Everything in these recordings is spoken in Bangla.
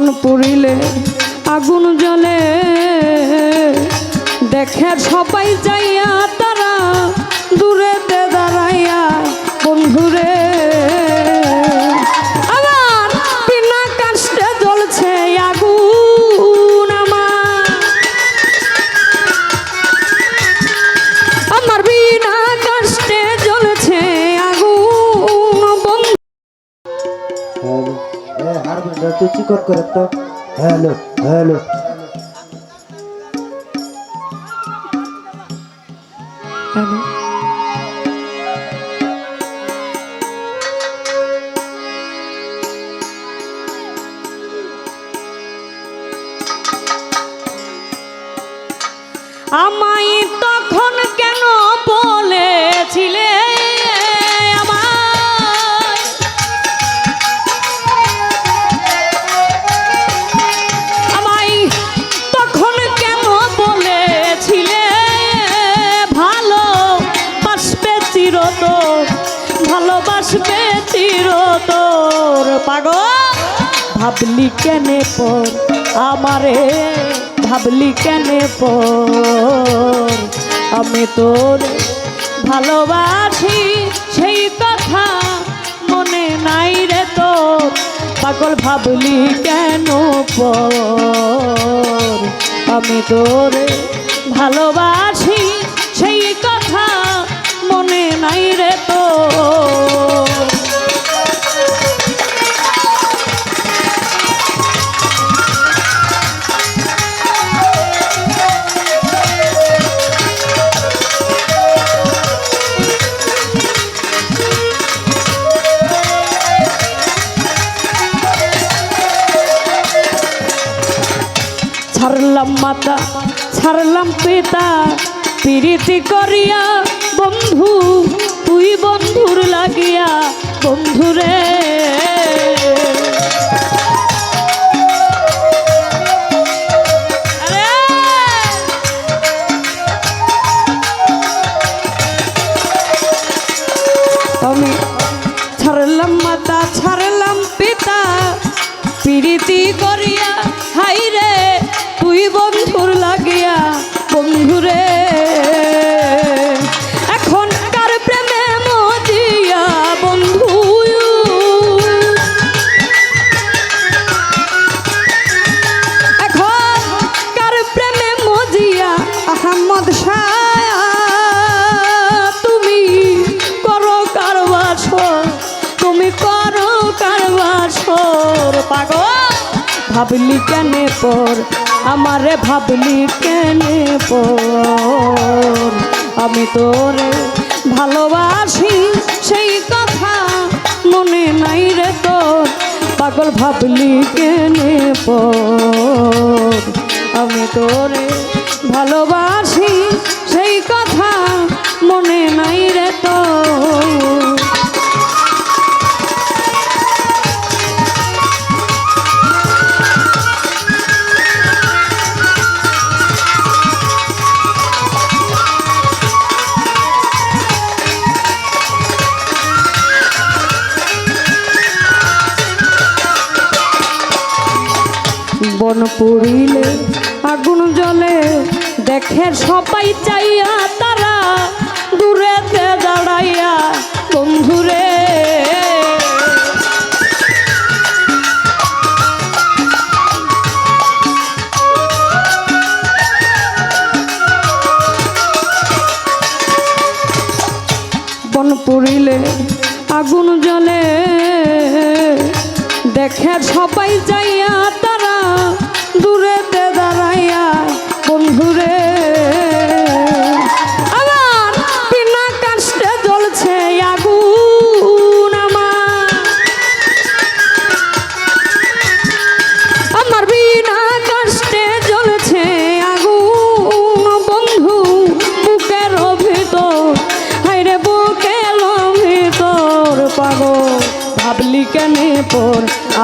বন পুরিলে আগুন জ্বলে, দেখে সবাই যাইয়া তারা দূরেতে দাঁড়াইয়া বন্ধুরে। আমার বিনা কষ্টে জ্বলছে আগুন, আমার বিনা কষ্টে জ্বলছে আগুন বন্ধু। তুই চিকট করে তো হ্যালো হ্যালো হ্যালো। আমায় তখন কেন বলেছিলে আমায় তখন কেন বলেছিলে ভালোবাসবে চিরতর, ভালোবাসবে চিরতর। পাগল ভাবলি কেনে পর আমারে, ভাবলি কেনে পর আমি তোর ভালোবাসি সেই কথা মনে নাই রে তোর। পাগল ভাবলি কেন পর আমি তোর ভালোবাসি সেই কথা মনে নাই রে তোর। ছাড়লাম মাতা ছাড়লাম পিতা প্রীতি করিয়া বন্ধু, তুই বন্ধুর লাগিয়া বন্ধুরে। আমি ছাড়লাম মাতা ছাড়লাম পিতা প্রীতি করিয়া, হাই রে তুই বন্ধুর লাগিয়া বন্ধুরে। এখন কার প্রেমে মজিয়া বন্ধু, এখন কার প্রেমে মজিয়া আহমদ শাহ তুমি করো কারবাসর, তুমি করো কারবাসর। পাগল ভাবলি কেনে পর আমারে, ভাবলি কেনে পর আমি তোরে ভালোবাসি সেই কথা মনে নাই রে তোর। পাগল ভাবলি কেনে পর আমি তোরে ভালোবাসি সেই কথা মনে নাই রে তোর। বন পুরিলে আগুন জ্বলে, দেখে সবাই চাইয়া তারা দূরেতে দাঁড়াইয়া বন্ধুরে। বন পুরিলে আগুন জ্বলে, দেখে সবাই যাইয়া তারা দূরেতে দাঁড়াইয়া বন্ধুরে। আমার বিনা কষ্টে জ্বলছে আগুন, আমার বিনা কষ্টে জ্বলছে আগুন বন্ধু বুকের ভিতর, হায়রে বুকের ভিতর। পাগল ভাবলি কেনে পর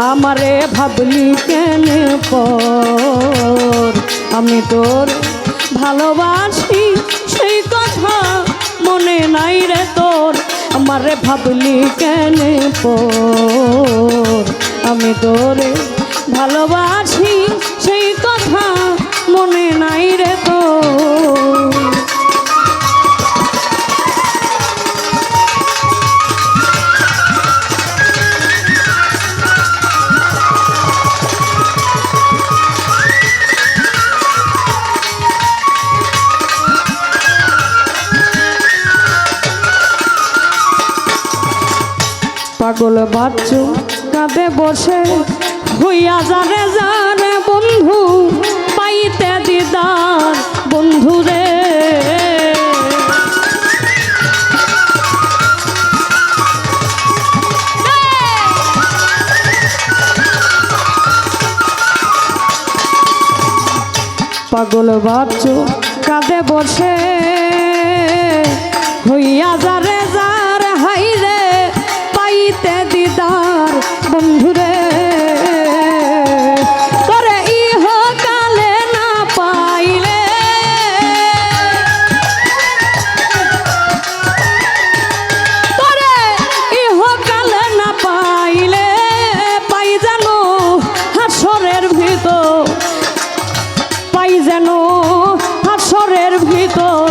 আমারে, ভাবলি কেনে পর আমি তোর ভালোবাসি সেই কথা মনে নাই রে তোর। আমারে ভাবলি কেনে পর আমি তোরে ভালোবাসি সেই কথা মনে নাই রে তো। পাগল বাচ্চু কাঁদে বসে হইয়া যারে যারে বন্ধু পাইতে দিদার বন্ধু রে। পাগল বাচ্চু কাঁদে বসে হইয়া যারে যার হাইরে পাইতে দিদার বন্ধুরে। তোরে ইহ কালে না পাইলে তোরে ইহ কালে না পাইলে পাই জানো হাসরের ভিতর পাই যেন হাসরের ভিতর।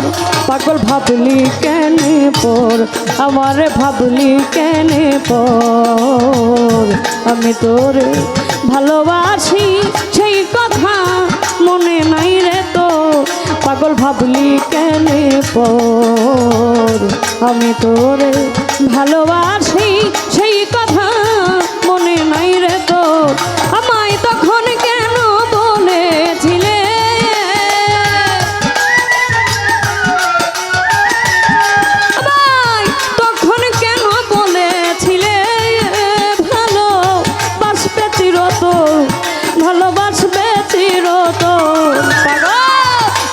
পাগল ভাবলি কেনে পর আমারে ভাবলি কেনে পর আমি তোরে ভালোবাসি সেই কথা মনে নাই রে তো। পাগল ভাবলি কেনে পর আমি তোরে ভালোবাসি সেই কথা মনে নাই রে তো। আমায় তখন কেন বলেছিলে তখন কেন বলেছিলে ভালোবাসবে চিরতর ভালোবাসবে চিরতর।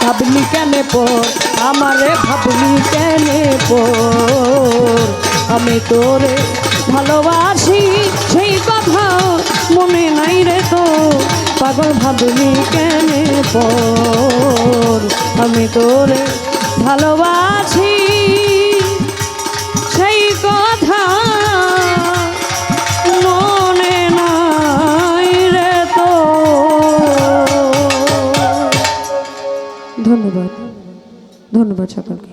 ভাবলি কেনে পর আমারে ভাবলি কেনে পর আমি তোরে ভালোবাসি সেই কথা মনে নাই রে তো। পাগল ভাবলি কেনে পর আমি তোরে ভালোবাসি সেই কথা মনে নাই রে তো। ধন্যবাদ ধন্যবাদ সকলকে।